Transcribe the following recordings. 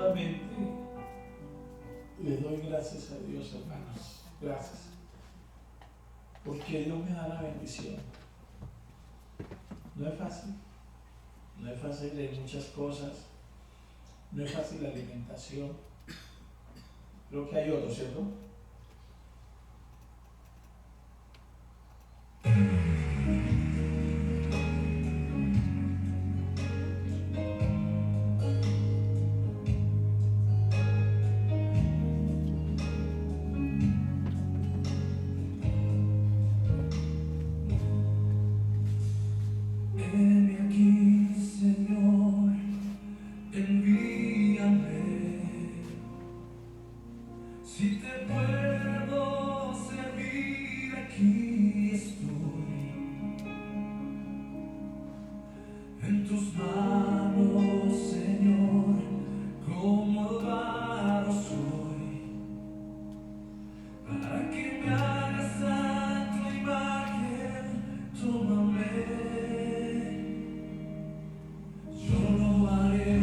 sinceramente le doy gracias a Dios, hermanos. Gracias. Porque Dios me da la bendición. No es fácil. No es fácil en muchas cosas. No es fácil la alimentación. Creo que hay otro, ¿cierto? Heme aquí, Señor, envíame. Si te puedo servir, aquí estoy. En tus manos, Señor, como el barro soy, para que me hagas a tu imagen, tómame. Yo lo haré,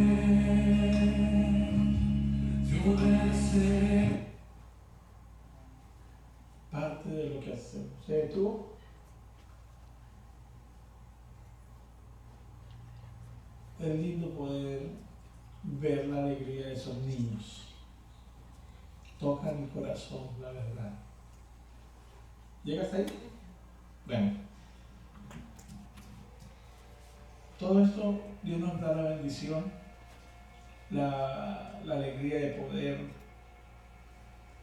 yo obedeceré. Parte de lo que hacemos. ¿Se detuvo? Es lindo poder ver la alegría de esos niños. Toca mi corazón, la verdad. ¿Llega hasta ahí? Bueno. Todo esto, Dios nos da la bendición, la alegría de poder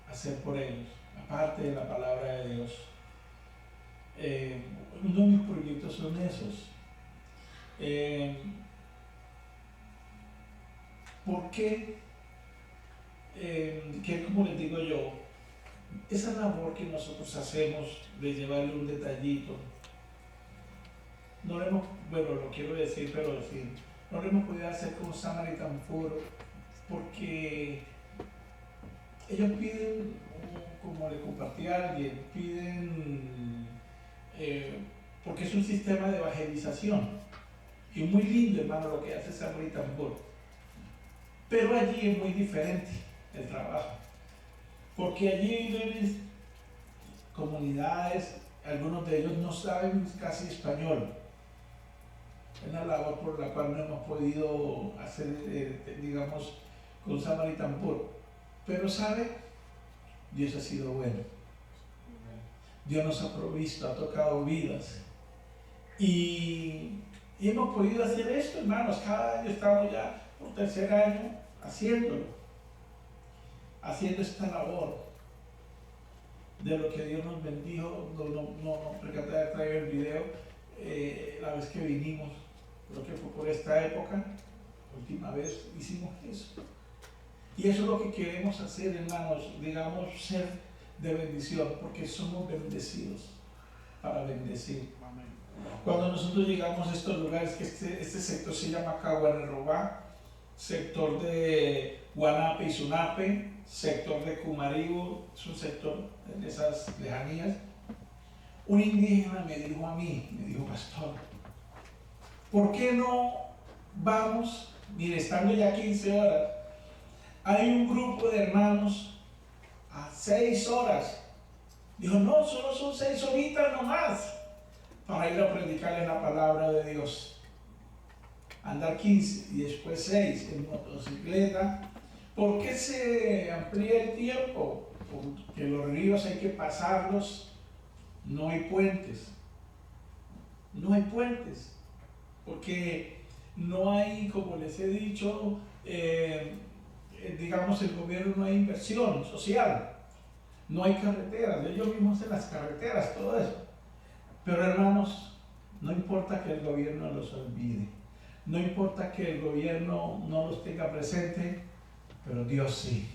hacer por ellos, aparte de la palabra de Dios. Uno de mis proyectos son esos. ¿Por qué? Que como les digo yo, esa labor que nosotros hacemos de llevarle un detallito, no lo hemos, bueno, lo quiero decir, pero decir, no lo hemos podido hacer con Samaritan Puro, porque ellos piden, como le compartí a alguien, piden, porque es un sistema de evangelización, y muy lindo, hermano, lo que hace Samaritan Puro. Pero allí es muy diferente el trabajo, porque allí viven comunidades, algunos de ellos no saben casi español. Es la labor por la cual no hemos podido hacer, digamos, con Samaritan Puro. Pero sabe, Dios ha sido bueno. Dios nos ha provisto, ha tocado vidas. Y hemos podido hacer esto, hermanos. Cada año estamos ya por tercer año haciéndolo. Haciendo esta labor de lo que Dios nos bendijo. No percaté de traer el video la vez que vinimos. Creo que fue por esta época, última vez hicimos eso. Y eso es lo que queremos hacer, hermanos, digamos, ser de bendición, porque somos bendecidos para bendecir. Amén. Cuando nosotros llegamos a estos lugares, que este sector se llama Caguanarrobá, sector de Guanape y Sunape, sector de Cumaribo, es un sector en esas lejanías, un indígena me dijo a mí, me dijo, pastor, ¿por qué no vamos, mire, estando ya 15 horas, hay un grupo de hermanos a 6 horas? Dijo, no, solo son 6 horitas nomás para ir a predicarle la palabra de Dios. Andar 15 y después 6 en motocicleta. ¿Por qué se amplía el tiempo? Porque los ríos hay que pasarlos, no hay puentes. No hay puentes. Porque no hay, como les he dicho, digamos, el gobierno no hay inversión social, no hay carreteras, ellos mismos hacen las carreteras, todo eso. Pero hermanos, no importa que el gobierno los olvide, no importa que el gobierno no los tenga presente, pero Dios sí.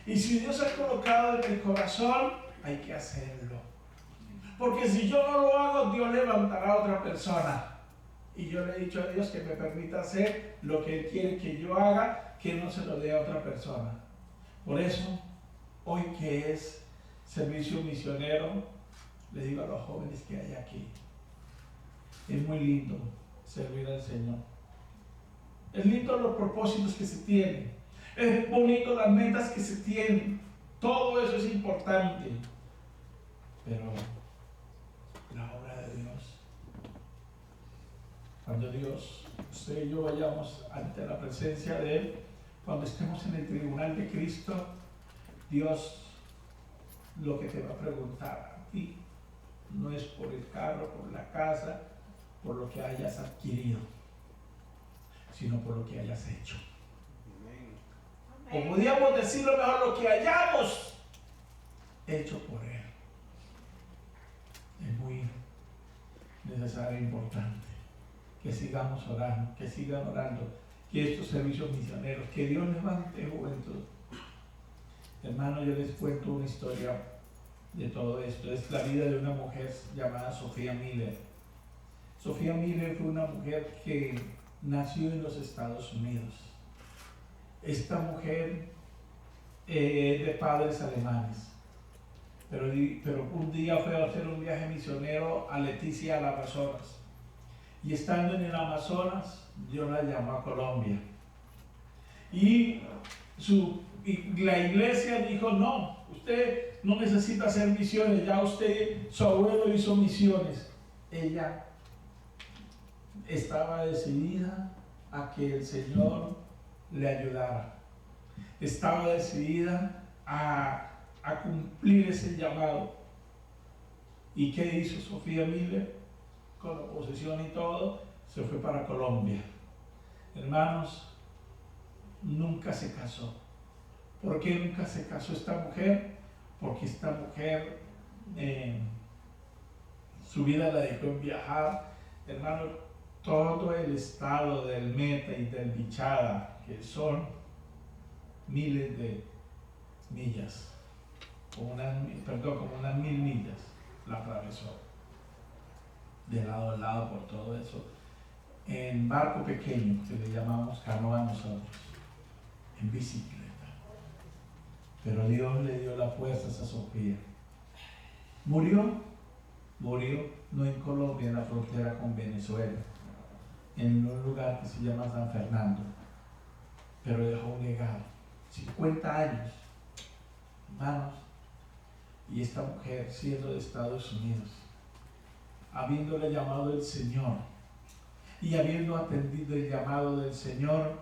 Y si Dios ha colocado en el corazón, hay que hacerlo. Porque si yo no lo hago, Dios levantará a otra persona. Y yo le he dicho a Dios que me permita hacer lo que Él quiere que yo haga, que no se lo dé a otra persona. Por eso, hoy que es servicio misionero, le digo a los jóvenes que hay aquí, es muy lindo servir al Señor. Es lindo los propósitos que se tienen. Es bonito las metas que se tienen. Todo eso es importante. Pero la obra de Dios, cuando Dios, usted y yo vayamos ante la presencia de Él, cuando estemos en el tribunal de Cristo, Dios lo que te va a preguntar a ti no es por el carro, por la casa, por lo que hayas adquirido, sino por lo que hayas hecho. O podríamos decirlo mejor, lo que hayamos hecho por Él. Es muy necesario e importante que sigamos orando, que sigan orando, que estos servicios misioneros, que Dios levante juventud. Hermano, yo les cuento una historia de todo esto. Es la vida de una mujer llamada Sofía Miller. Sofía Miller fue una mujer que nació en los Estados Unidos. Esta mujer de padres alemanes, pero un día fue a hacer un viaje misionero a Leticia, al Amazonas. Y estando en el Amazonas, Dios la llamó a Colombia. Y la iglesia dijo, no, usted no necesita hacer misiones, ya usted, su abuelo hizo misiones. Ella estaba decidida a que el Señor le ayudara. Estaba decidida a cumplir ese llamado. ¿Y qué hizo Sofía Miller? Con la posesión y todo, se fue para Colombia. Hermanos, nunca se casó. ¿Por qué nunca se casó esta mujer? Porque esta mujer su vida la dejó en viajar. Hermano, todo el estado del Meta y del Bichada, que son miles de millas, como unas 1000 millas, la atravesó de lado a lado por todo eso, en barco pequeño, que le llamamos canoa nosotros, en bicicleta. Pero Dios le dio la fuerza a esa Sofía. Murió no en Colombia, en la frontera con Venezuela, en un lugar que se llama San Fernando, pero dejó un legado, 50 años, hermanos. Y esta mujer, siendo de Estados Unidos, habiéndole llamado el Señor y habiendo atendido el llamado del Señor,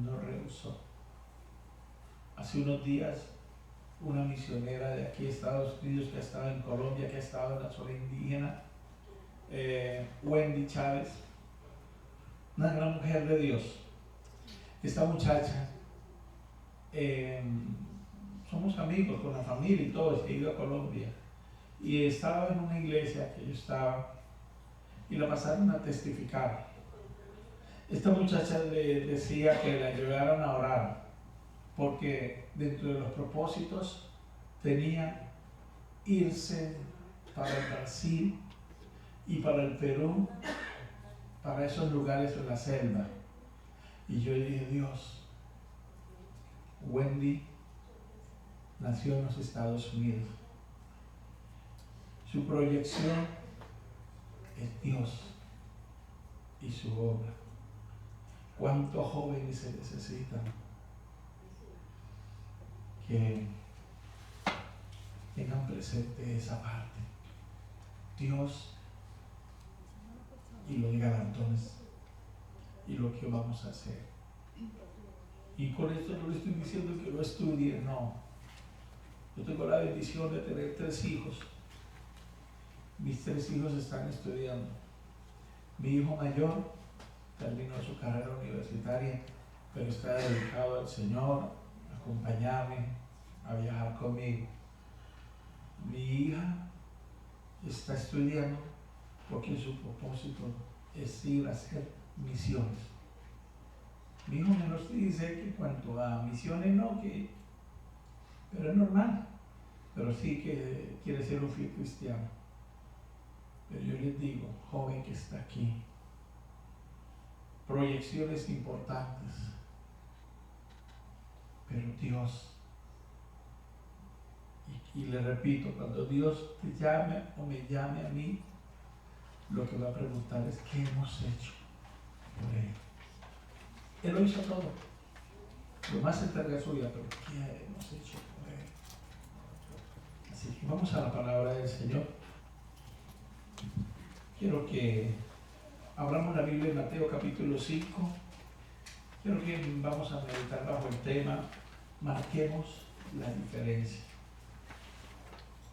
no rehusó. Hace unos días, una misionera de aquí, Estados Unidos, que ha estado en Colombia, que ha estado en la zona indígena, Wendy Chávez, una gran mujer de Dios. Esta muchacha, somos amigos con la familia y todo, he ido a Colombia. Y estaba en una iglesia que yo estaba y la pasaron a testificar. Esta muchacha le decía que la ayudaran a orar, porque dentro de los propósitos tenía irse para el Brasil y para el Perú, para esos lugares de la selva. Y yo le dije, Dios, Wendy nació en los Estados Unidos. Su proyección es Dios y su obra. ¿Cuántos jóvenes se necesitan que tengan presente esa parte? Dios y los galardones y lo que vamos a hacer. Y con esto no le estoy diciendo que no estudie, no. Yo tengo la bendición de tener 3 hijos. Mis 3 hijos están estudiando. Mi hijo mayor terminó su carrera universitaria, pero está dedicado al Señor, a acompañarme, a viajar conmigo. Mi hija está estudiando porque su propósito es ir a hacer misiones. Mi hijo menor dice que en cuanto a misiones no, pero es normal, pero sí que quiere ser un fiel cristiano. Pero yo les digo, joven que está aquí, proyecciones importantes, pero Dios, y le repito, cuando Dios te llame o me llame a mí, lo que va a preguntar es ¿qué hemos hecho por Él? Él lo hizo todo. Lo más entrega suya, pero ¿qué hemos hecho por Él? Así que vamos a la palabra del Señor. Quiero que abramos la Biblia en Mateo capítulo 5. Quiero que vamos a meditar bajo el tema marquemos la diferencia.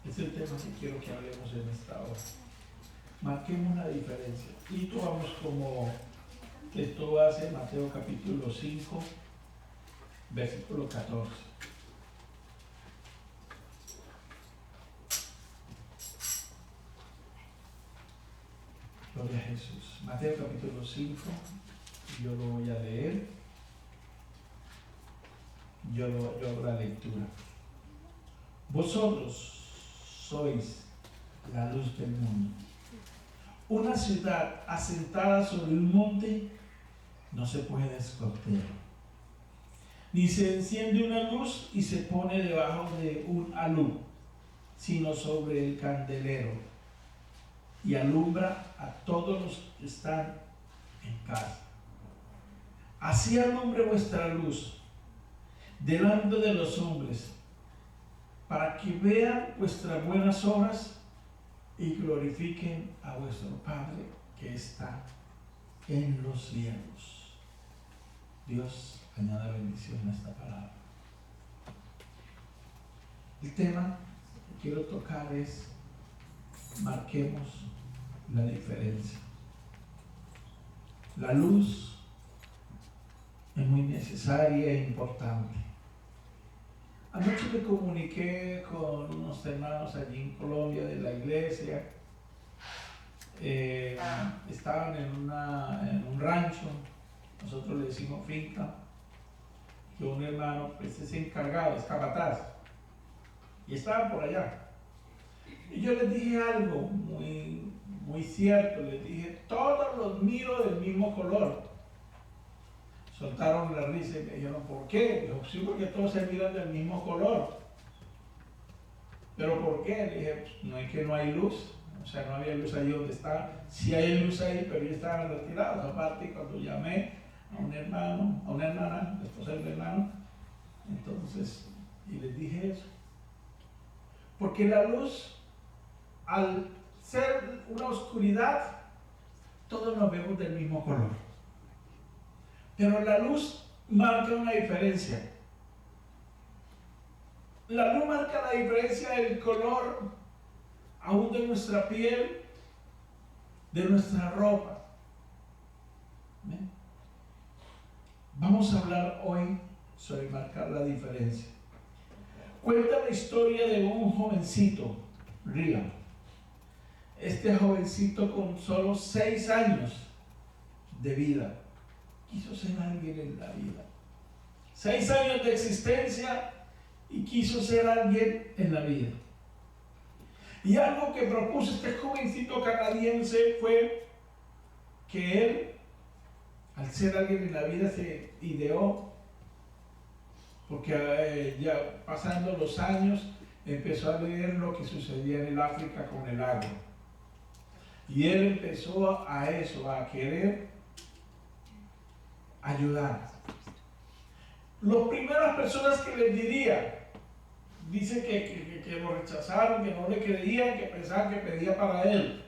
Es el tema que quiero que hablemos en esta hora. Marquemos la diferencia. Y tomamos como texto base Mateo capítulo 5, versículo 14. Gloria a Jesús. Mateo capítulo 5, yo lo voy a leer. Yo hago la lectura. Vosotros sois la luz del mundo. Una ciudad asentada sobre un monte no se puede esconder. Ni se enciende una luz y se pone debajo de un alud, sino sobre el candelero, y alumbra a todos los que están en casa. Así alumbre vuestra luz delante de los hombres, para que vean vuestras buenas obras y glorifiquen a vuestro Padre que está en los cielos. Dios añada bendición a esta palabra. El tema que quiero tocar es: marquemos la diferencia. La luz es muy necesaria e importante. Anoche me comuniqué con unos hermanos allí en Colombia de la iglesia. Estaban en un rancho, nosotros le decimos finca, que un hermano pues es encargado, es capataz, y estaban por allá. Y yo les dije algo muy cierto, les dije: todos los miro del mismo color. Soltaron la risa y me dijeron: ¿por qué? Dijo: sí, porque todos se miran del mismo color. ¿Pero por qué? Le dije: pues no es que no hay luz. O sea, no había luz ahí donde estaba. Sí hay luz ahí, pero ellos estaban retirados. Aparte, cuando llamé a un hermano, a una hermana, la esposa del hermano, entonces, y les dije eso. Porque la luz, al ser una oscuridad, todos nos vemos del mismo color. Pero la luz marca una diferencia. La luz marca la diferencia del color, aún de nuestra piel, de nuestra ropa. ¿Ven? Vamos a hablar hoy sobre marcar la diferencia. Cuenta la historia de un jovencito, Ria. Este jovencito, con solo 6 años de vida, quiso ser alguien en la vida. 6 años de existencia y quiso ser alguien en la vida. Y algo que propuso este jovencito canadiense fue que él, al ser alguien en la vida, se ideó, porque ya pasando los años empezó a leer lo que sucedía en el África con el agua. Y él empezó a eso, a querer ayudar. Las primeras personas que les diría, dice que lo rechazaron, que no le creían, que pensaban que pedía para él.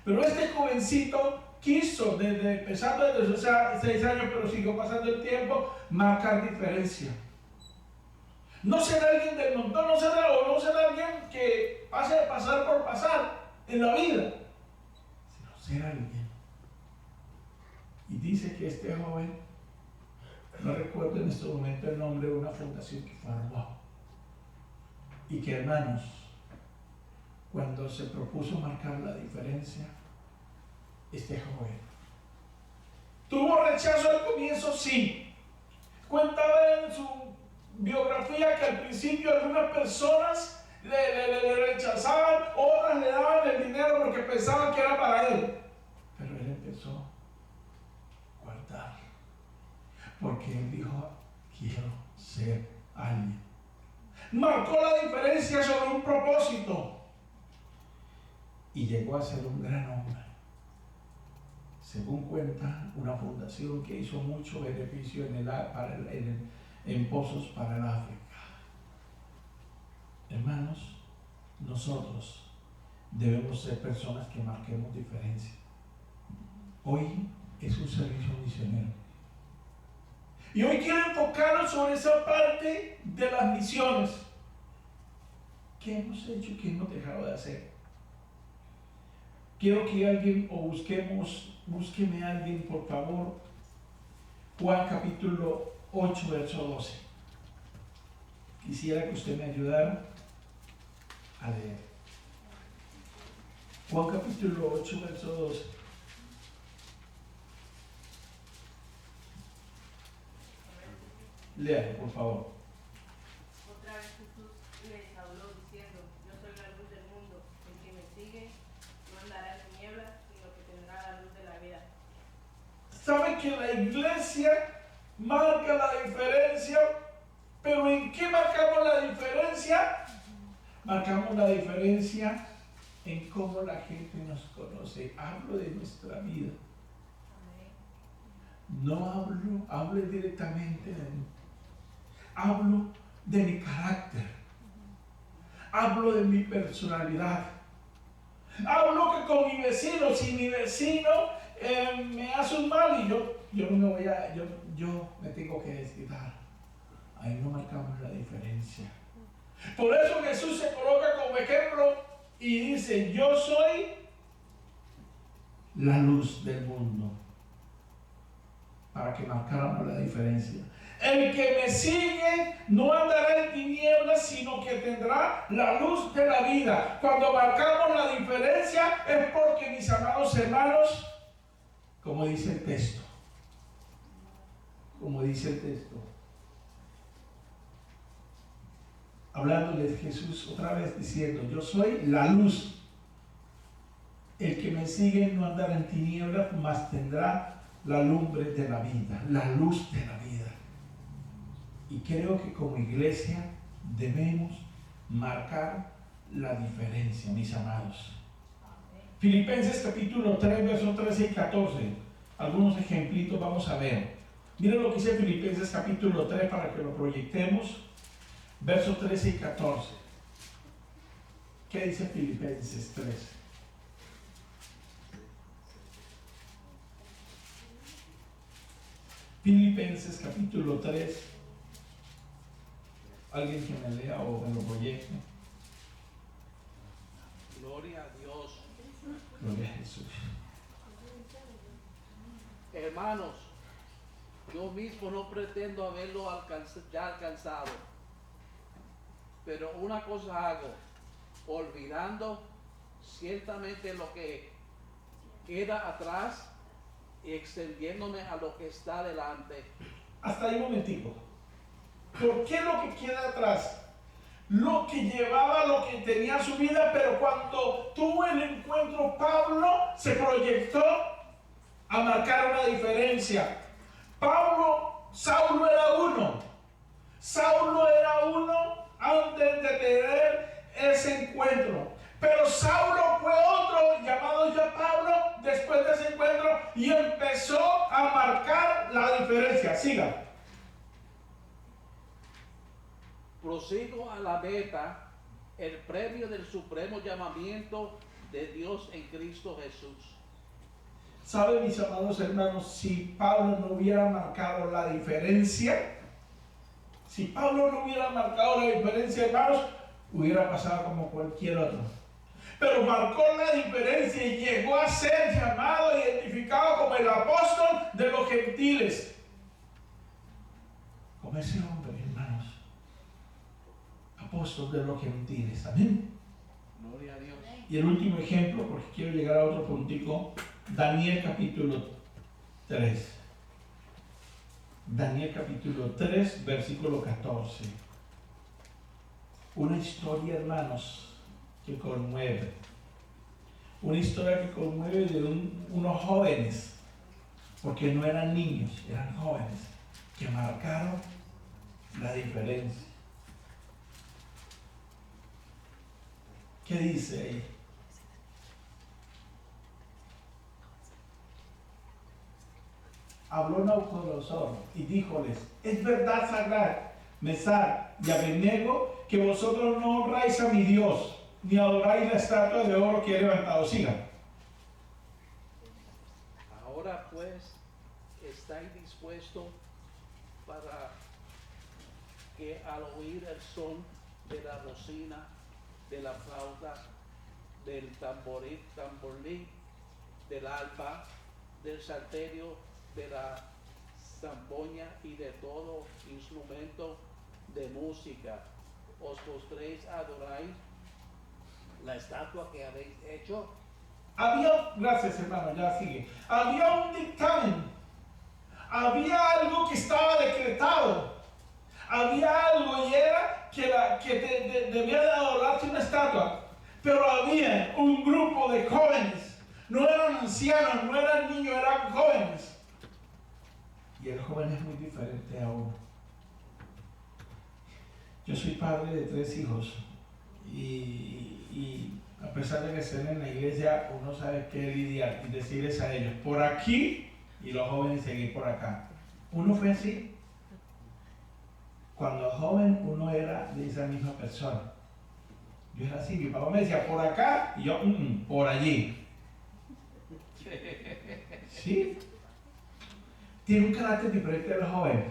Pero este jovencito quiso, empezando desde los 6 años, pero siguió pasando el tiempo, marcar diferencia. No ser alguien del montón, no ser alguien que pase de pasar por pasar en la vida, sino ser alguien. Y dice que este joven, no recuerdo en este momento el nombre de una fundación que formó, y que, hermanos, cuando se propuso marcar la diferencia, este joven tuvo rechazo al comienzo, sí. Cuenta en su biografía que al principio algunas personas le rechazaban, otras le daban el dinero porque pensaban que era para él. Pero él empezó a guardar, porque él dijo: quiero ser alguien. Marcó la diferencia sobre un propósito y llegó a ser un gran hombre. según cuenta una fundación que hizo mucho beneficio en pozos para el África. Hermanos, nosotros debemos ser personas que marquemos diferencia. Hoy es un servicio misionero. Y hoy quiero enfocarnos sobre esa parte de las misiones. ¿Qué hemos hecho y qué hemos dejado de hacer? Quiero que alguien, o búsqueme a alguien, por favor, Juan capítulo 8, verso 12. Quisiera que usted me ayudara a leer. Juan capítulo 8, verso 12. Léalo, por favor. Otra vez Jesús les habló diciendo: Yo soy la luz del mundo. El que me sigue no andará en tinieblas, sino que tendrá la luz de la vida. ¿Sabe que la iglesia marca la diferencia? ¿Pero en qué marcamos la diferencia? Marcamos la diferencia en cómo la gente nos conoce. Hablo de nuestra vida. No hablo directamente de mí. Hablo de mi carácter. Hablo de mi personalidad. Hablo que con mi vecino, si mi vecino me hace un mal y yo no me voy a, yo me tengo que desquitar. Ahí no marcamos la diferencia. Por eso Jesús se coloca como ejemplo y dice: yo soy la luz del mundo. Para que marcáramos la diferencia. El que me sigue no andará en tinieblas, sino que tendrá la luz de la vida. Cuando marcamos la diferencia es porque, mis amados hermanos, como dice el texto, hablándoles Jesús otra vez diciendo: yo soy la luz. El que me sigue no andará en tinieblas, mas tendrá la lumbre de la vida, la luz de la vida. Y creo que como iglesia debemos marcar la diferencia, mis amados. Filipenses capítulo 3, versos 13 y 14. Algunos ejemplitos vamos a ver. Miren lo que dice Filipenses capítulo 3 para que lo proyectemos. Versos 13 y 14. ¿Qué dice Filipenses 3? Filipenses capítulo 3. Alguien que me lea o me lo proyecte. Gloria a Dios. Gloria a Jesús. Hermanos, yo mismo no pretendo haberlo ya alcanzado, pero una cosa hago, olvidando ciertamente lo que queda atrás y extendiéndome a lo que está delante. Hasta ahí un momentico. ¿Por qué lo que queda atrás? Lo que llevaba, lo que tenía su vida, pero cuando tuvo el encuentro, Pablo se proyectó a marcar una diferencia. Saulo era uno. Saulo era uno antes de tener ese encuentro. Pero Saulo fue otro, llamado ya Pablo, después de ese encuentro, y empezó a marcar la diferencia. Siga. Prosigo a la meta, el premio del supremo llamamiento de Dios en Cristo Jesús. ¿Saben, mis amados hermanos, si Pablo no hubiera marcado la diferencia? Si Pablo no hubiera marcado la diferencia, hermanos, hubiera pasado como cualquier otro. Pero marcó la diferencia y llegó a ser llamado, identificado como el apóstol de los gentiles. Como ese hombre, hermanos. Apóstol de los gentiles. Amén. Gloria a Dios. Y el último ejemplo, porque quiero llegar a otro puntico. Daniel capítulo 3. Daniel capítulo 3, versículo 14. Una historia, hermanos, que conmueve. Una historia que conmueve de unos jóvenes, porque no eran niños, eran jóvenes, que marcaron la diferencia. ¿Qué dice ahí? habló Nabucodonosor y díjoles: es verdad, Sadrach, Mesach y Abednego, que vosotros no honráis a mi Dios, ni adoráis la estatua de oro que he levantado. Sigan. Ahora pues, estáis dispuestos para que al oír el son de la bocina, de la flauta, del tamboril, del arpa, del salterio, de la zampoña y de todo instrumento de música, os postréis a adorar la estatua que habéis hecho. Gracias hermano, ya sigue. Había un dictamen, había algo que estaba decretado, había algo y era que debía de adorarse una estatua, pero había un grupo de jóvenes, no eran ancianos, no eran niños, eran jóvenes. Y el joven es muy diferente a uno. Yo soy padre de 3 hijos y a pesar de que estén en la iglesia, uno sabe qué lidiar y decirles a ellos, por aquí, y los jóvenes seguir por acá. Uno fue así. Cuando joven uno era de esa misma persona. Yo era así, mi papá me decía por acá y yo por allí. ¿Sí? Tiene un carácter diferente de los jóvenes.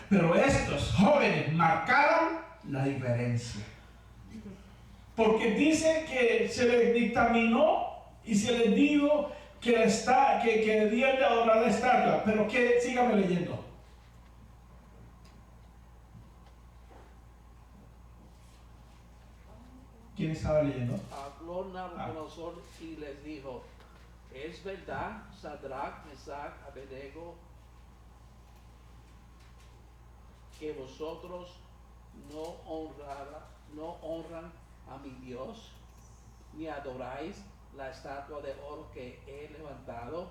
Pero estos jóvenes marcaron la diferencia. Porque dice que se les dictaminó y se les dijo que debían de adorar la estatua. Pero que, sígame leyendo. ¿Quién estaba leyendo? Habló Nabucodonosor y les dijo: es verdad, Sadrach, Mesach, Abednego, que vosotros no honran a mi Dios, ni adoráis la estatua de oro que he levantado.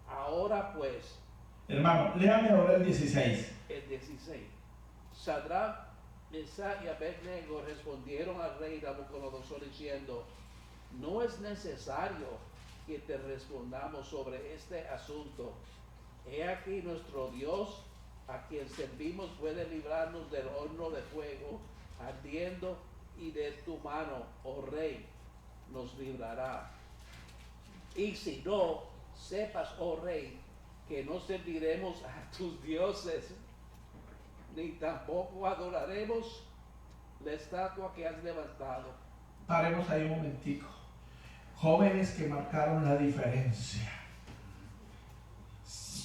Ahora pues, Hermano, léame ahora el 16. el 16. Sadrach, Mesach y Abednego respondieron al rey Nabucodonosor diciendo: no es necesario que te respondamos sobre este asunto. He aquí nuestro Dios, a quien servimos, puede librarnos del horno de fuego ardiendo, y de tu mano, oh rey, nos librará. Y si no, sepas, oh rey, que no serviremos a tus dioses, ni tampoco adoraremos la estatua que has levantado. Paremos ahí un momentico. Jóvenes que marcaron la diferencia.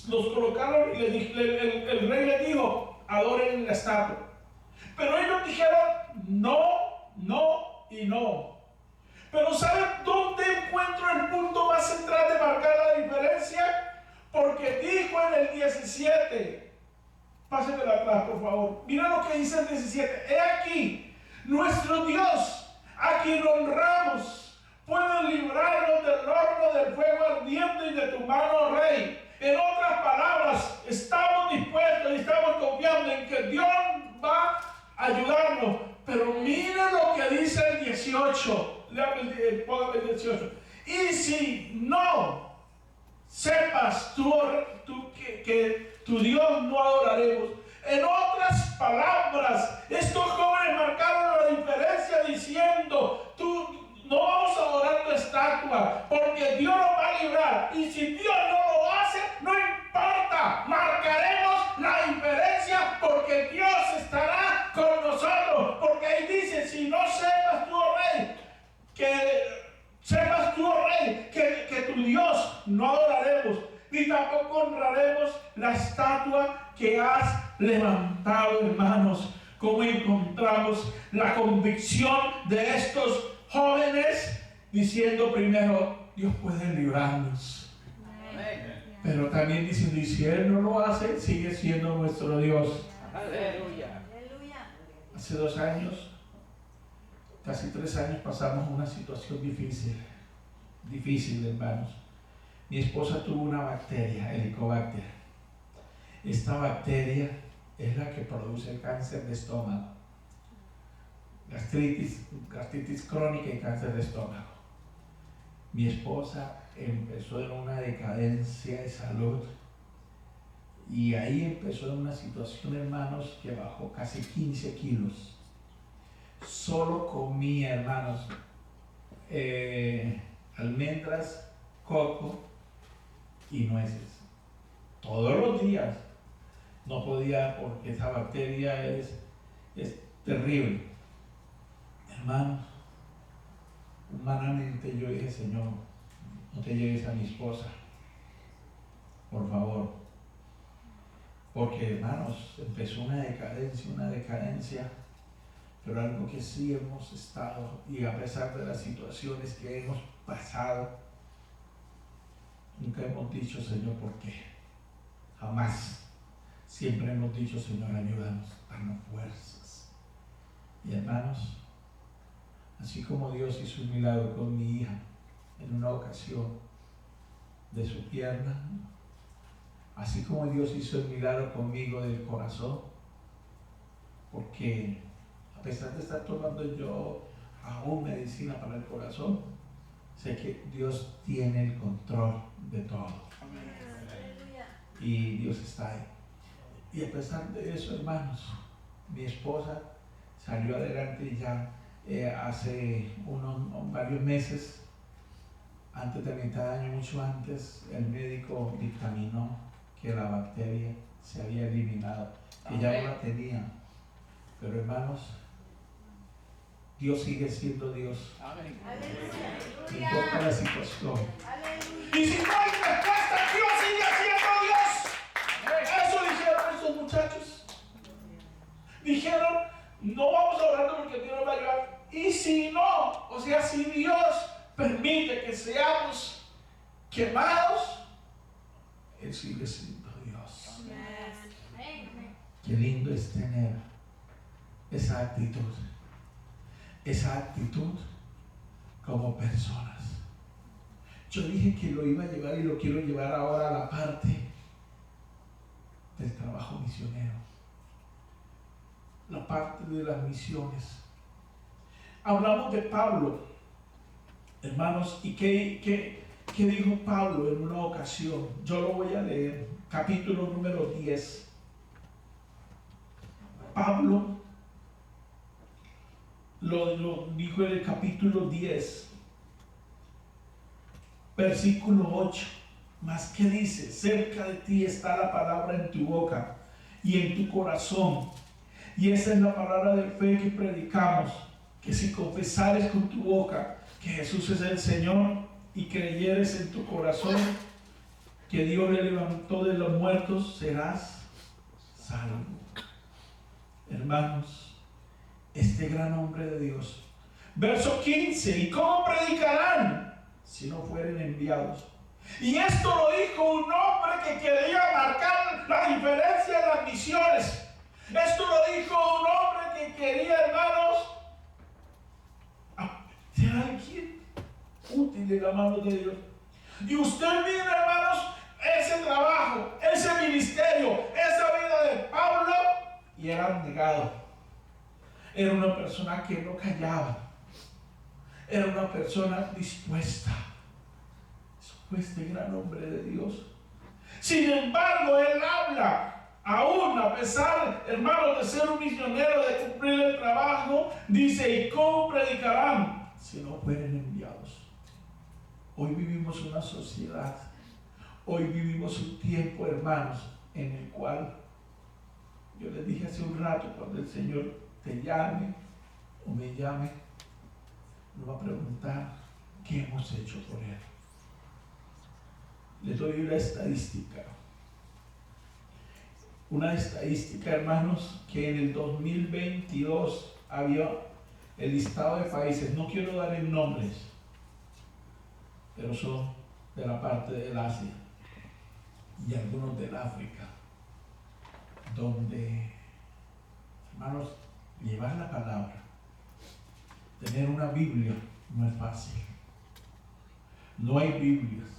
Los colocaron y el rey les dijo: adoren la estatua. Pero ellos dijeron no, no y no. Pero ¿saben dónde encuentro el punto más central de marcar la diferencia? Porque dijo en el 17, pásenmelo atrás por favor, mira lo que dice el 17: he aquí, nuestro Dios, a quien honramos, puede librarnos del horno del fuego ardiente y de tu mano, rey. En otras palabras, estamos dispuestos y estamos confiando en que Dios va a ayudarnos. Pero mire lo que dice el 18. Póngame el 18. Y si no sepas que tu Dios no adoraremos. En otras palabras, estos jóvenes marcaron la diferencia diciendo: no vamos a adorar tu estatua, porque Dios nos va a librar. Y si Dios no lo hace, no importa, marcaremos la diferencia, porque Dios estará con nosotros. Porque ahí dice: si no sepas tú, oh rey, que tu Dios no adoraremos, ni tampoco honraremos la estatua que has levantado. Hermanos, como encontramos la convicción de estos jóvenes diciendo primero: Dios puede librarnos. Amén. Pero también diciendo: y si Él no lo hace, sigue siendo nuestro Dios. Aleluya. Hace 2 años, casi 3 años, pasamos una situación difícil, hermanos. Mi esposa tuvo una bacteria, Helicobacter. Esta bacteria es la que produce el cáncer de estómago, gastritis crónica y cáncer de estómago. Mi esposa empezó en una decadencia de salud Y ahí empezó una situación, hermanos, que bajó casi 15 kilos. Solo comía, hermanos, almendras, coco y nueces. Todos los días. No podía porque esa bacteria es terrible. Hermanos, humanamente yo dije, Señor, no te lleves a mi esposa, por favor. Porque, hermanos, empezó una decadencia, pero algo que sí hemos estado, y a pesar de las situaciones que hemos pasado, nunca hemos dicho, Señor, ¿por qué? Jamás. Siempre hemos dicho, Señor, ayúdanos, danos fuerzas. Y hermanos, así como Dios hizo un milagro con mi hija en una ocasión de su pierna, así como Dios hizo el milagro conmigo del corazón, porque a pesar de estar tomando yo aún medicina para el corazón, sé que Dios tiene el control de todo. Y Dios está ahí. Y a pesar de eso, hermanos, mi esposa salió adelante ya hace varios meses, antes de mitad de año, mucho antes, el médico dictaminó que la bacteria se había eliminado, que ya no la tenía. Pero hermanos, Dios sigue siendo Dios. Amén. No importa la situación. Y si no hay respuesta, Dios sigue siendo Dios. Eso dijeron esos muchachos. Dijeron, no vamos a orar porque Dios nos va a ayudar. Y si no, o sea, si Dios permite que seamos quemados, Él sigue siendo Dios. Qué lindo es tener esa actitud como personas. Yo dije que lo iba a llevar y lo quiero llevar ahora a la parte del trabajo misionero, la parte de las misiones. Hablamos de Pablo, hermanos, y ¿qué dijo Pablo en una ocasión? Yo lo voy a leer, capítulo número 10. Pablo lo dijo en el capítulo 10, versículo 8. Mas ¿qué dice? Cerca de ti está la palabra en tu boca y en tu corazón. Y esa es la palabra de fe que predicamos, que si confesares con tu boca que Jesús es el Señor y creyeres en tu corazón que Dios le levantó de los muertos, serás salvo. Hermanos, este gran hombre de Dios. Verso 15, ¿y cómo predicarán si no fueren enviados? Y esto lo dijo un hombre que quería marcar la diferencia en las misiones. Esto lo dijo un hombre que quería, hermanos, ser alguien útil en la mano de Dios. Y usted mira, hermanos, ese trabajo, ese ministerio, esa vida de Pablo, y era abnegado. Era una persona que no callaba. Era una persona dispuesta. Eso fue este gran hombre de Dios. Sin embargo, él habla, aún a pesar, hermanos, de ser un misionero, de cumplir el trabajo, dice, ¿y cómo predicarán si no fueren enviados? Hoy vivimos una sociedad, hoy vivimos un tiempo, hermanos, en el cual, yo les dije hace un rato, cuando el Señor te llame o me llame, nos va a preguntar qué hemos hecho por Él. Les doy una estadística. Una estadística, hermanos, que en el 2022 había el listado de países, no quiero dar en nombres, pero son de la parte del Asia y algunos del África, donde, hermanos, llevar la palabra, tener una Biblia no es fácil. No hay Biblias.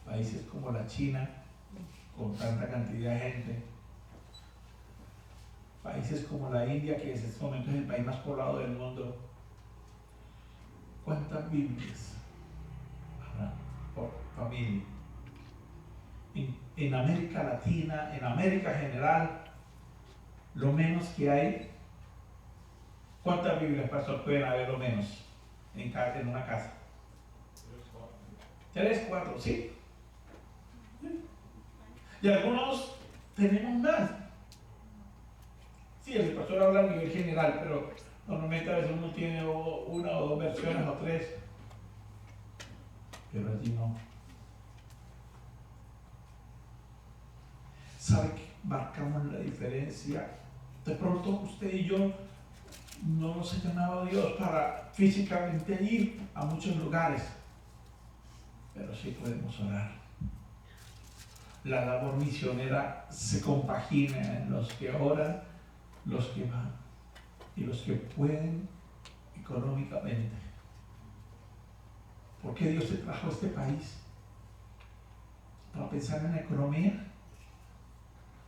Países como la China, con tanta cantidad de gente, países como la India, que en este momento es el país más poblado del mundo, ¿cuántas Biblias habrá por familia? En en América Latina, en América en general, lo menos que hay, ¿cuántas Biblias, pastor, pueden haber lo menos en una casa? 3, 4, ¿sí? Y algunos tenemos más. Sí, el pastor habla a nivel general, pero normalmente a veces uno tiene una o dos versiones o tres, pero allí no. ¿Sabe que marcamos la diferencia? De pronto usted y yo no nos ha llamado Dios para físicamente ir a muchos lugares, pero sí podemos orar. La labor misionera se compagina en los que oran, los que van y los que pueden económicamente. ¿Por qué Dios te trajo a este país? ¿Para pensar en la economía?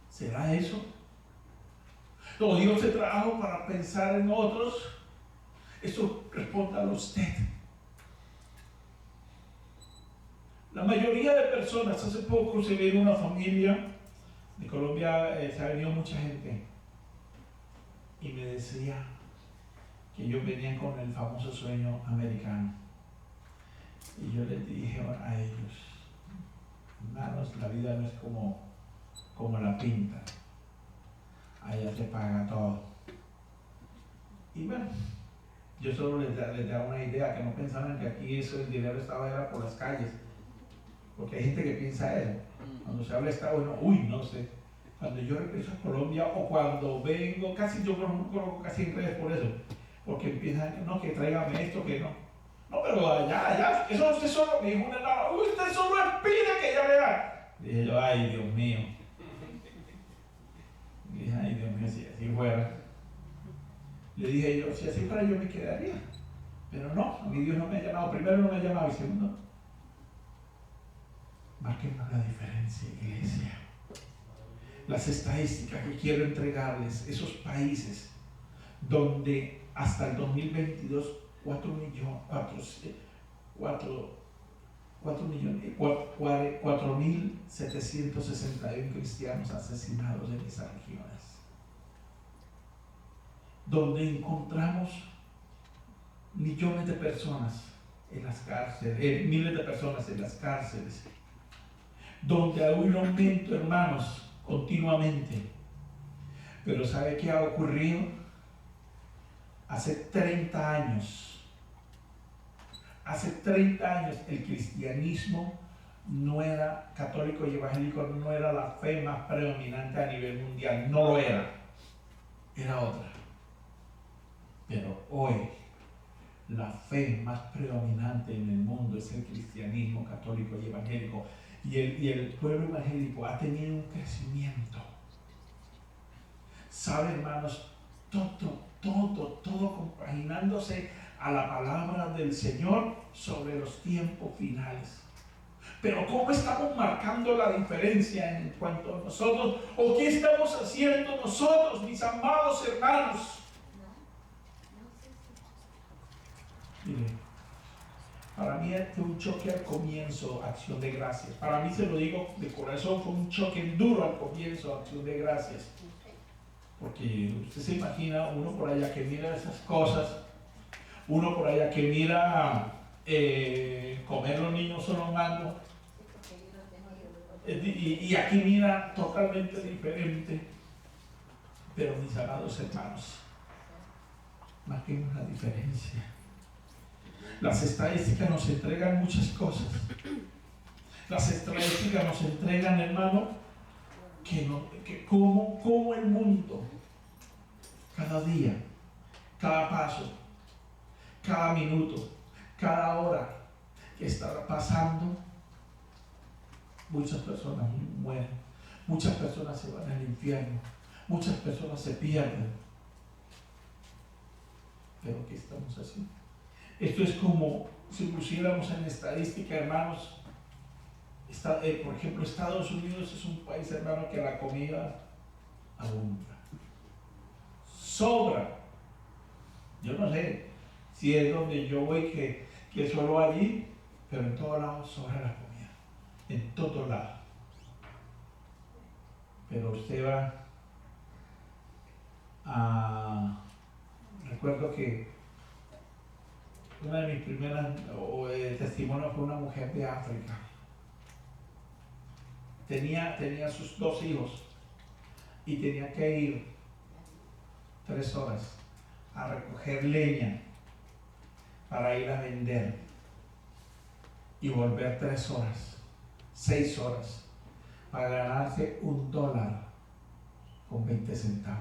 ¿Será eso? No, Dios te trajo para pensar en otros. Eso respóndalo usted. La mayoría de personas, hace poco se ve en una familia de Colombia, se ha venido mucha gente y me decía que ellos venían con el famoso sueño americano. Y yo les dije a ellos, hermanos, la vida no es como la pinta. Allá se paga todo. Y bueno, yo solo les daba una idea, que no pensaran que aquí el dinero estaba era por las calles. Porque hay gente que piensa eso. Cuando se habla está bueno, no sé. Cuando yo regreso a Colombia o cuando vengo, casi yo no coloco casi en redes por eso. Porque empiezan, no, que tráigame esto, que no. No, pero allá, eso usted solo, me dijo una hermana, usted solo pide que ya le da. Dije yo, ay, Dios mío. Dije, ay, Dios mío, si así fuera. Le dije yo, si así fuera yo me quedaría. Pero no, a mí Dios no me ha llamado. Primero no me ha llamado y segundo, marquemos la diferencia, iglesia. Las estadísticas que quiero entregarles, esos países donde hasta el 2022 4.761 cristianos asesinados en esas regiones, donde encontramos millones de personas en las cárceles, miles de personas en las cárceles, donde hay un aumento, hermanos, continuamente. Pero ¿sabe qué ha ocurrido? Hace 30 años el cristianismo no era católico y evangélico, no era la fe más predominante a nivel mundial, no lo era otra. Pero hoy la fe más predominante en el mundo es el cristianismo católico y evangélico, y el pueblo evangélico ha tenido un crecimiento. ¿Sabe, hermanos? Todo compaginándose a la palabra del Señor sobre los tiempos finales. Pero ¿cómo estamos marcando la diferencia en cuanto a nosotros? ¿O qué estamos haciendo nosotros, mis amados hermanos? Mire, para mí fue un choque al comienzo, Acción de Gracias. Para mí, se lo digo de corazón, fue un choque duro al comienzo, Acción de Gracias. Porque usted se imagina uno por allá que mira esas cosas, uno por allá que mira comer los niños solo mango, y aquí mira totalmente diferente. Pero mis amados hermanos, marquemos la diferencia. Las estadísticas nos entregan muchas cosas. Las estadísticas nos entregan, hermano, que como el mundo, cada día, cada paso, cada minuto, cada hora que está pasando, muchas personas mueren, muchas personas se van al infierno, muchas personas se pierden. Pero ¿qué estamos haciendo? Esto es como si pusiéramos en estadística, hermanos. Por ejemplo, Estados Unidos es un país, hermano, que la comida abunda, sobra. Yo no sé si es donde yo voy que solo allí, pero en todos lados sobra la comida, en todos lados. pero usted va a... Recuerdo que una de mis primeras testimonios fue una mujer de África. Tenía sus 2 hijos y tenía que ir 3 horas a recoger leña para ir a vender y volver 3 horas, 6 horas, para ganarse $1.20.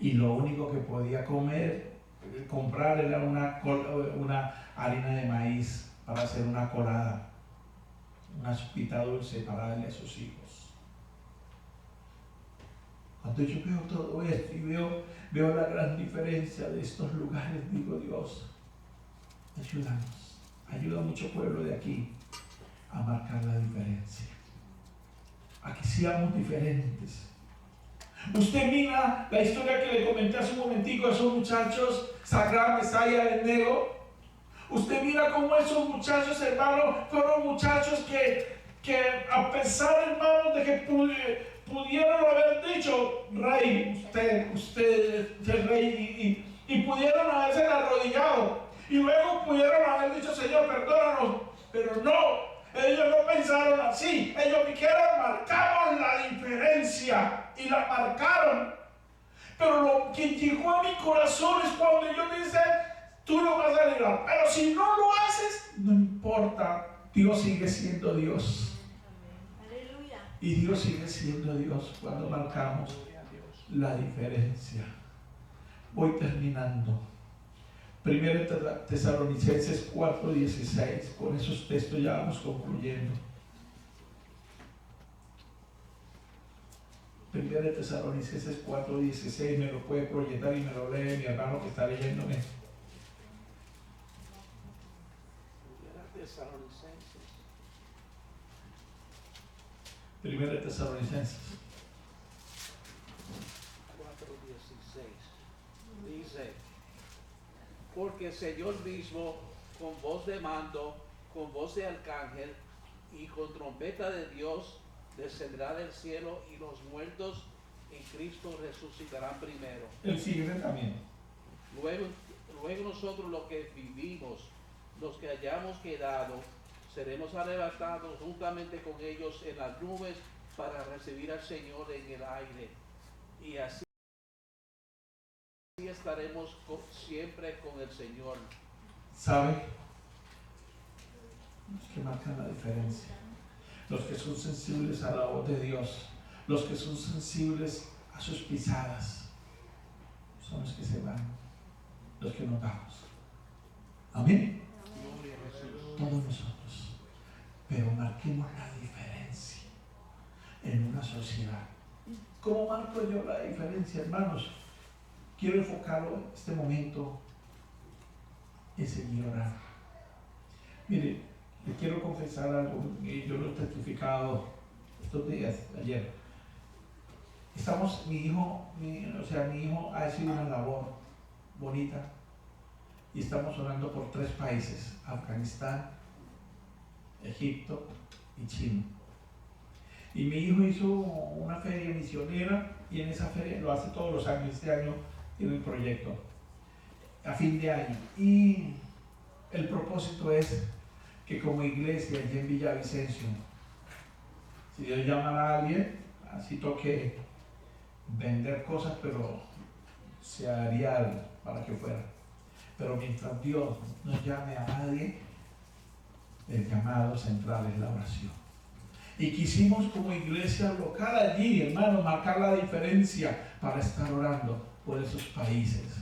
Y lo único que podía comprar era una harina de maíz para hacer una colada, una sopita dulce para darle a sus hijos. Cuando yo veo todo esto y veo la gran diferencia de estos lugares, digo, Dios, ayúdanos, ayuda a mucho pueblo de aquí a marcar la diferencia, a que seamos diferentes. Usted mira la historia que le comenté hace un momentico de esos muchachos, Sadrach, Mesach y Abednego. Usted mira cómo esos muchachos, hermanos, fueron muchachos que a pesar, hermanos, de que pudieron haber dicho, rey, usted es el rey, y pudieron haberse arrodillado, y luego pudieron haber dicho, Señor, perdónanos, pero no. Ellos no pensaron así, ellos dijeron, marcamos la diferencia, y la marcaron. Pero lo que llegó a mi corazón es cuando ellos dicen, tú lo vas a librar, pero si no lo haces, no importa, Dios sigue siendo Dios. Aleluya. Y Dios sigue siendo Dios cuando marcamos la diferencia. Voy terminando. 1 Tesalonicenses 4:16. Con esos textos ya vamos concluyendo. 1 Tesalonicenses 4:16. Me lo puede proyectar y me lo lee mi hermano que está leyéndome. 1 Tesalonicenses. 1 Tesalonicenses. 4:16 dice: porque el Señor mismo, con voz de mando, con voz de arcángel y con trompeta de Dios, descenderá del cielo, y los muertos en Cristo resucitarán primero. El siguiente también. Luego nosotros, los que vivimos, los que hayamos quedado, seremos arrebatados juntamente con ellos en las nubes para recibir al Señor en el aire, y así estaremos siempre con el Señor. ¿Sabe? Los que marcan la diferencia, los que son sensibles a la voz de Dios, los que son sensibles a sus pisadas, son los que se van, los que nos vamos. Amén. Gloria a Jesús. Todos nosotros, pero marquemos la diferencia en una sociedad. ¿Cómo marco yo la diferencia, hermanos? Quiero enfocarlo en este momento en seguir orando. Mire, le quiero confesar algo, y yo lo he testificado estos días, ayer. Mi hijo ha hecho una labor bonita, y estamos orando por 3 países: Afganistán, Egipto y China. Y mi hijo hizo una feria misionera, y en esa feria, lo hace todos los años, este año tiene el proyecto a fin de año, y el propósito es que como iglesia allí en Villavicencio, si Dios llama a alguien, así toque vender cosas, pero se haría algo para que fuera. Pero mientras Dios no llame a nadie, el llamado central es la oración. Y quisimos como iglesia local allí, hermano, marcar la diferencia para estar orando por esos países,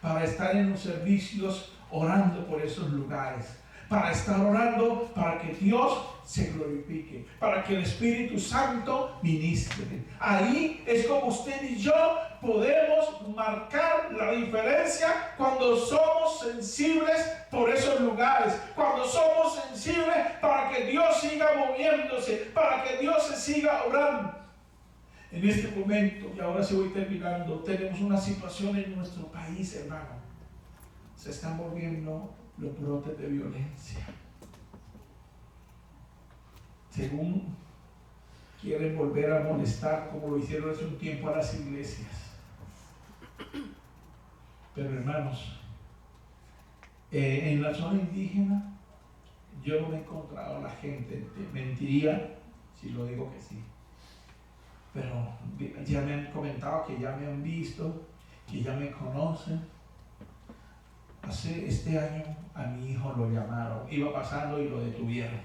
para estar en los servicios orando por esos lugares, para estar orando para que Dios se glorifique, para que el Espíritu Santo ministre. Ahí es como usted y yo podemos marcar la diferencia, cuando somos sensibles por esos lugares, cuando somos sensibles para que Dios siga moviéndose, para que Dios se siga orando. En este momento, y ahora sí voy terminando, tenemos una situación en nuestro país, hermano. Se están volviendo los brotes de violencia. Según quieren volver a molestar como lo hicieron hace un tiempo a las iglesias. Pero hermanos, en la zona indígena yo no me he encontrado a la gente, mentiría si lo digo que sí, pero ya me han comentado que ya me han visto, que ya me conocen. Este año a mi hijo lo llamaron, iba pasando y lo detuvieron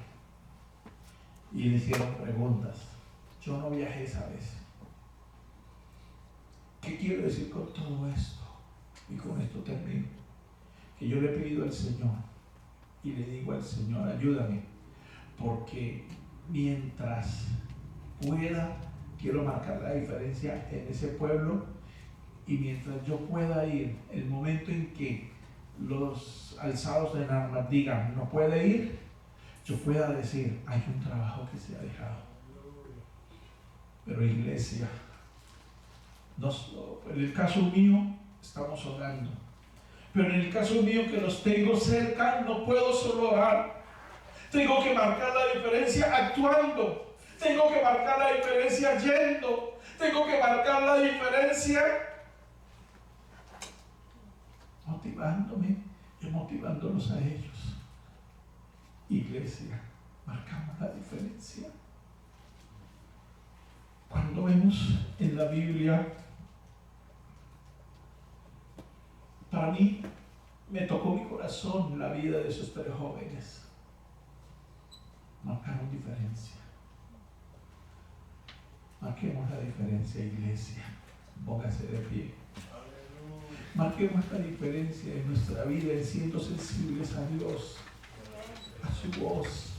y le hicieron preguntas. Yo no viajé esa vez. ¿Qué quiero decir con todo esto? Y con esto termino. Que yo le he pedido al Señor y le digo al Señor, ayúdame, porque mientras pueda, quiero marcar la diferencia en ese pueblo, y mientras yo pueda ir, el momento en que los alzados de armas digan no puede ir, yo pueda decir hay un trabajo que se ha dejado. Pero iglesia, en el caso mío estamos orando, pero en el caso mío que los tengo cerca no puedo solo orar, tengo que marcar la diferencia actuando, tengo que marcar la diferencia yendo, tengo que marcar la diferencia motivándome y motivándolos a ellos. Iglesia, marcamos la diferencia. Cuando vemos en la Biblia, para mí me tocó mi corazón la vida de esos 3 jóvenes. Marcaron diferencia. Marquemos la diferencia, iglesia. Póngase de pie. Marquemos la diferencia en nuestra vida, en siendo sensibles a Dios, a su voz.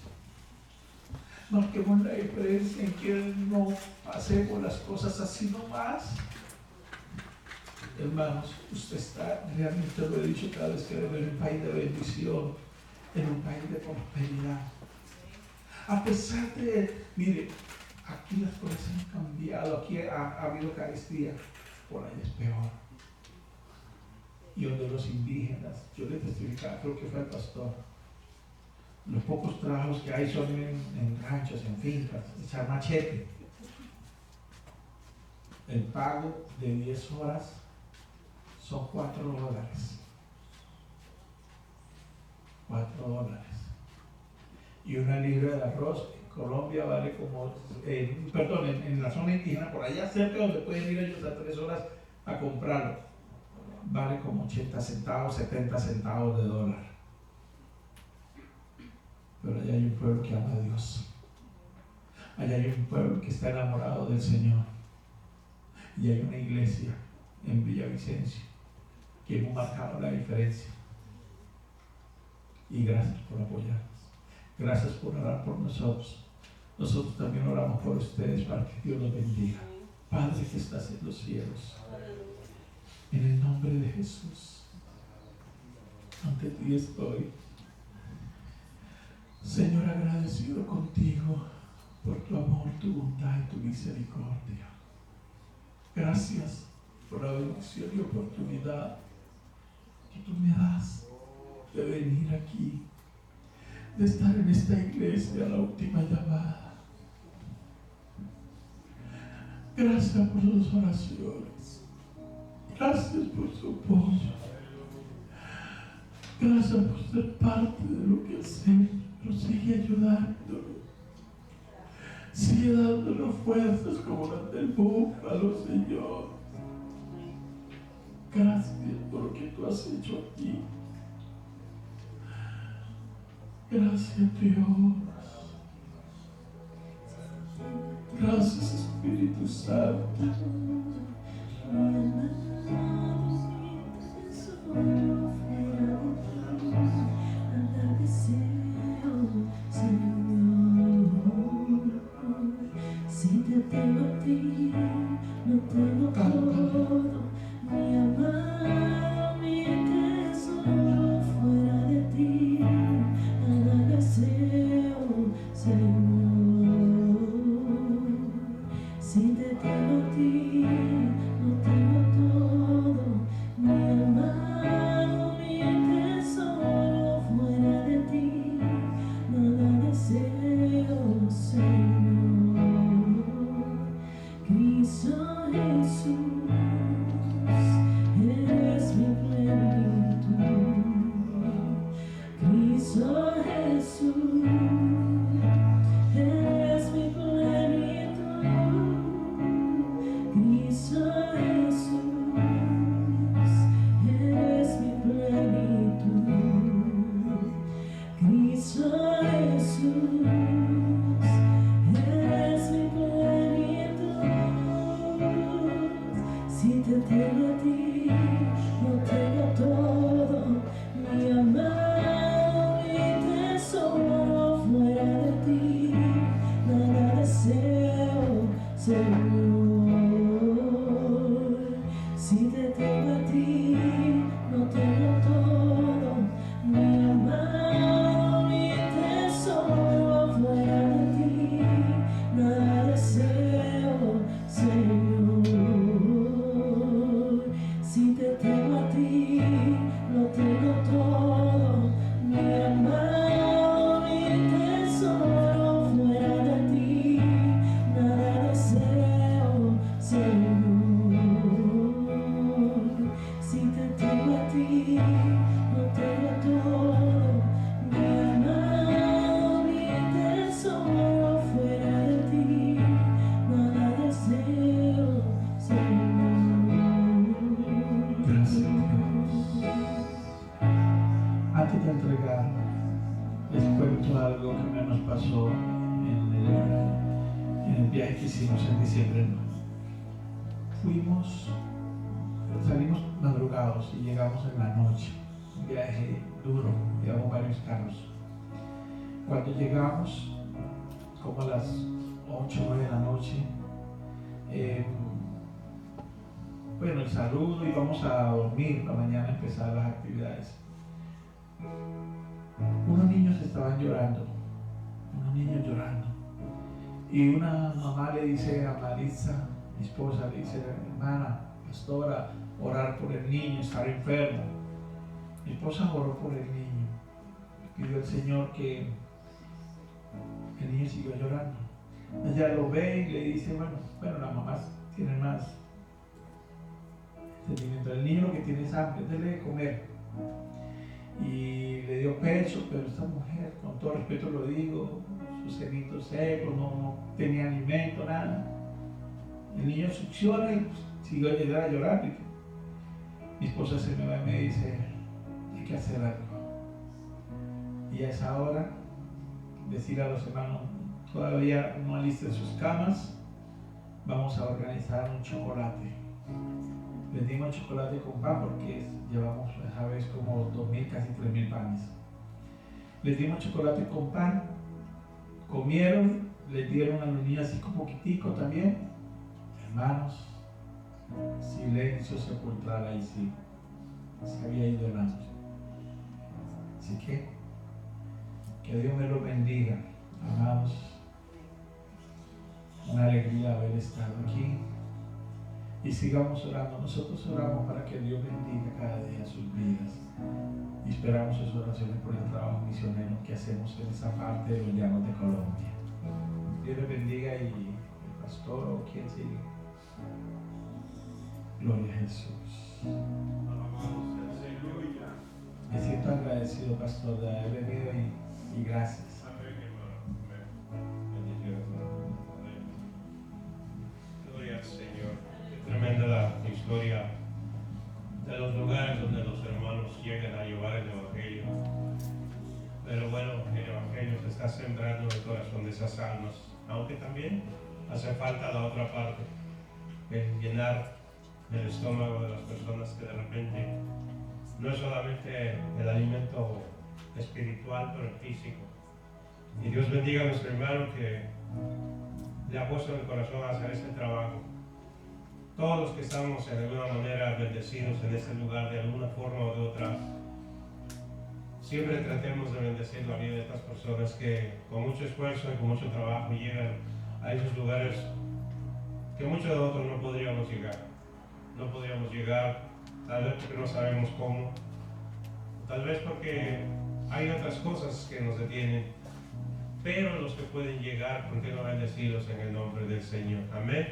Marquemos la diferencia en que no hacemos las cosas así nomás. Hermanos, usted está, realmente lo he dicho cada vez que veo, en un país de bendición, en un país de prosperidad. A pesar de, mire, aquí las cosas han cambiado, aquí ha habido carestía, por ahí es peor. Y donde los indígenas, yo le testificaba, creo que fue el pastor, los pocos trabajos que hay son en ranchos, en fincas, echar machete. El pago de 10 horas son $4. $4. Y una libra de arroz en Colombia vale como, en la zona indígena, por allá cerca donde pueden ir ellos a 3 horas a comprarlo, vale como 80 centavos, 70 centavos de dólar. Pero allá hay un pueblo que ama a Dios. Allá hay un pueblo que está enamorado del Señor. Y hay una iglesia en Villavicencio que hemos marcado la diferencia. Y gracias por apoyarnos. Gracias por orar por nosotros. Nosotros también oramos por ustedes para que Dios los bendiga. Padre que estás en los cielos, en el nombre de Jesús, ante ti estoy, Señor, agradecido contigo por tu amor, tu bondad y tu misericordia. Gracias por la bendición y oportunidad que tú me das de venir aquí, de estar en esta iglesia, la última llamada. Gracias por sus oraciones. Gracias por su apoyo. Gracias por ser parte de lo que hacemos. Pero sigue ayudándolo. Sigue dándonos fuerzas como las del búfalo, Señor. Gracias por lo que tú has hecho aquí. Gracias, Dios. Gracias, Espíritu Santo. Si te tengo a ti, no tengo todo, mi amado, mi tesoro, fuera de ti, nada deseo, Señor. Si te tengo a ti, no tengo todo, mi amado, mi tesoro, fuera de ti, nada deseo, Señor. Jesús, eres mi plenitud. Cristo Jesús, eres mi plenitud. Cristo Jesús, eres mi plenitud. Cristo Jesús, eres mi plenitud. Si te tengo a ti, no tengo todo. Mi amado, mi tesoro, fuera de ti, nada deseo, Señor. Si te tengo a ti, no tengo todo. Mi amado, mi tesoro, fuera de ti, nada deseo, Señor. Si te tengo a ti, no tengo todo. Mi amado, mi tesoro, fuera de ti, nada deseo, Señor. Si te tengo a ti, no tengo todo. Mi amado, mi tesoro, fuera de ti, nada deseo, Señor. Gracias, Antes de entregar, les cuento algo que nos pasó en el viaje que hicimos en diciembre. Salimos madrugados y llegamos en la noche. Un viaje duro, llevamos varios carros. Cuando llegamos, como a las 8 o 9 de la noche, bueno, el saludo y vamos a dormir para mañana empezar las actividades. Unos niños estaban llorando, y una mamá le dice a Maritza, mi esposa, le dice: hermana, pastora, orar por el niño, estar enfermo. Mi esposa oró por el niño, pidió al Señor que el niño siguió llorando. Ella lo ve y le dice: bueno, las mamás tienen más entendimiento. El niño lo que tiene es hambre, déle de comer. Y le dio pecho, pero esta mujer, con todo respeto lo digo, sus senitos secos, no tenía alimento, nada. El niño succiona y siguió a llegar a llorar. Mi esposa se me va y me dice: hay que hacer algo. Y a esa hora, decir a los hermanos: todavía no alisten sus camas, vamos a organizar un chocolate. Les dimos chocolate con pan porque llevamos, esa vez, como 2.000, casi 3.000 panes. Les dimos chocolate con pan, comieron, les dieron a los niños así como poquitico también. Hermanos, silencio sepulcral ahí sí. Se había ido el ángel. Así que Dios me lo bendiga, amados. Una alegría haber estado aquí. Y sigamos orando. Nosotros oramos para que Dios bendiga cada día sus vidas. Y esperamos sus oraciones por el trabajo misionero que hacemos en esa parte de los llanos de Colombia. Dios les bendiga. Y el pastor o quien sigue. Gloria a Jesús. Me siento agradecido, pastor, de haber venido y gracias. Gloria al Señor. Tremenda la historia de los lugares donde los hermanos llegan a llevar el Evangelio. Pero bueno, el Evangelio se está sembrando en el corazón de esas almas, aunque también hace falta la otra parte, el llenar el estómago de las personas que de repente no es solamente el alimento espiritual, pero el físico. Y Dios bendiga a nuestro hermano que le ha puesto en el corazón a hacer este trabajo. Todos los que estamos en alguna manera bendecidos en este lugar de alguna forma o de otra, siempre tratemos de bendecir la vida de estas personas que con mucho esfuerzo y con mucho trabajo llegan a esos lugares que muchos de nosotros no podríamos llegar. No podríamos llegar, tal vez porque no sabemos cómo, tal vez porque hay otras cosas que nos detienen, pero los que pueden llegar, ¿por qué no bendecirlos en el nombre del Señor? Amén.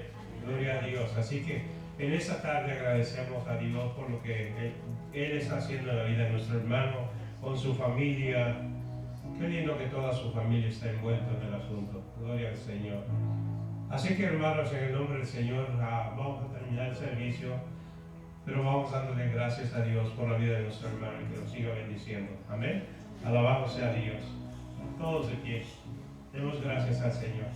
Gloria a Dios. Así que en esta tarde agradecemos a Dios por lo que Él está haciendo en la vida de nuestro hermano, con su familia. Qué lindo que toda su familia está envuelta en el asunto. Gloria al Señor. Así que, hermanos, en el nombre del Señor, vamos a terminar el servicio, pero vamos dándole gracias a Dios por la vida de nuestro hermano y que nos siga bendiciendo. Amén. Alabado sea Dios. Todos de pie. Demos gracias al Señor.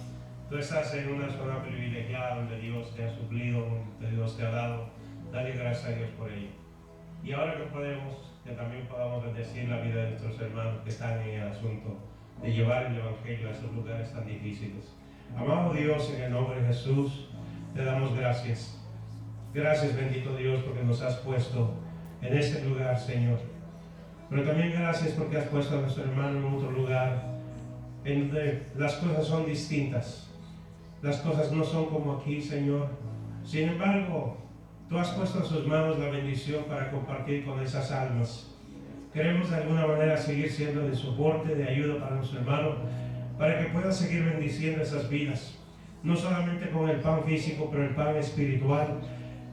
Tú estás en una zona privilegiada donde Dios te ha suplido, donde Dios te ha dado. Dale gracias a Dios por ello. Y ahora que podemos, que también podamos bendecir la vida de nuestros hermanos que están en el asunto de llevar el Evangelio a esos lugares tan difíciles. Amado Dios, en el nombre de Jesús, te damos gracias. Gracias, bendito Dios, porque nos has puesto en este lugar, Señor. Pero también gracias porque has puesto a nuestro hermano en otro lugar, en donde las cosas son distintas. Las cosas no son como aquí, Señor. Sin embargo, tú has puesto en sus manos la bendición para compartir con esas almas. Queremos de alguna manera seguir siendo de soporte, de ayuda para nuestro hermano, para que pueda seguir bendiciendo esas vidas. No solamente con el pan físico, pero el pan espiritual.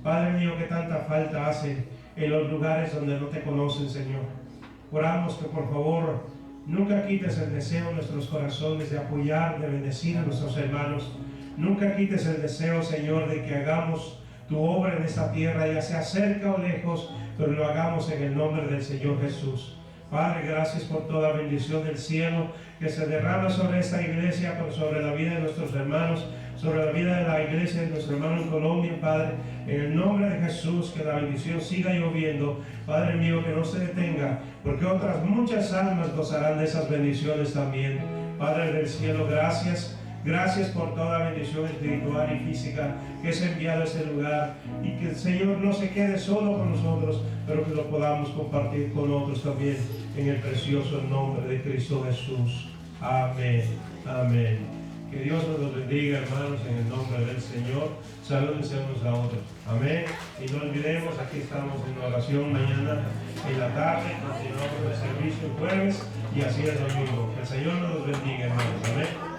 Padre mío, que tanta falta hace en los lugares donde no te conocen, Señor. Oramos que por favor nunca quites el deseo en nuestros corazones de apoyar, de bendecir a nuestros hermanos. Nunca quites el deseo, Señor, de que hagamos tu obra en esta tierra, ya sea cerca o lejos, pero lo hagamos en el nombre del Señor Jesús. Padre, gracias por toda bendición del cielo que se derrama sobre esta iglesia, sobre la vida de nuestros hermanos, sobre la vida de la iglesia de nuestro hermano en Colombia, Padre. En el nombre de Jesús, que la bendición siga lloviendo, Padre mío, que no se detenga, porque otras muchas almas gozarán de esas bendiciones también. Padre del cielo, gracias. Gracias por toda bendición espiritual y física que es enviado a este lugar, y que el Señor no se quede solo con nosotros, pero que lo podamos compartir con otros también, en el precioso nombre de Cristo Jesús. Amén. Amén. Que Dios nos bendiga, hermanos, en el nombre del Señor. Salúdense unos a otros. Amén. Y no olvidemos, aquí estamos en oración mañana en la tarde, continuamos el servicio el jueves y así el domingo. Que el Señor nos bendiga, hermanos. Amén.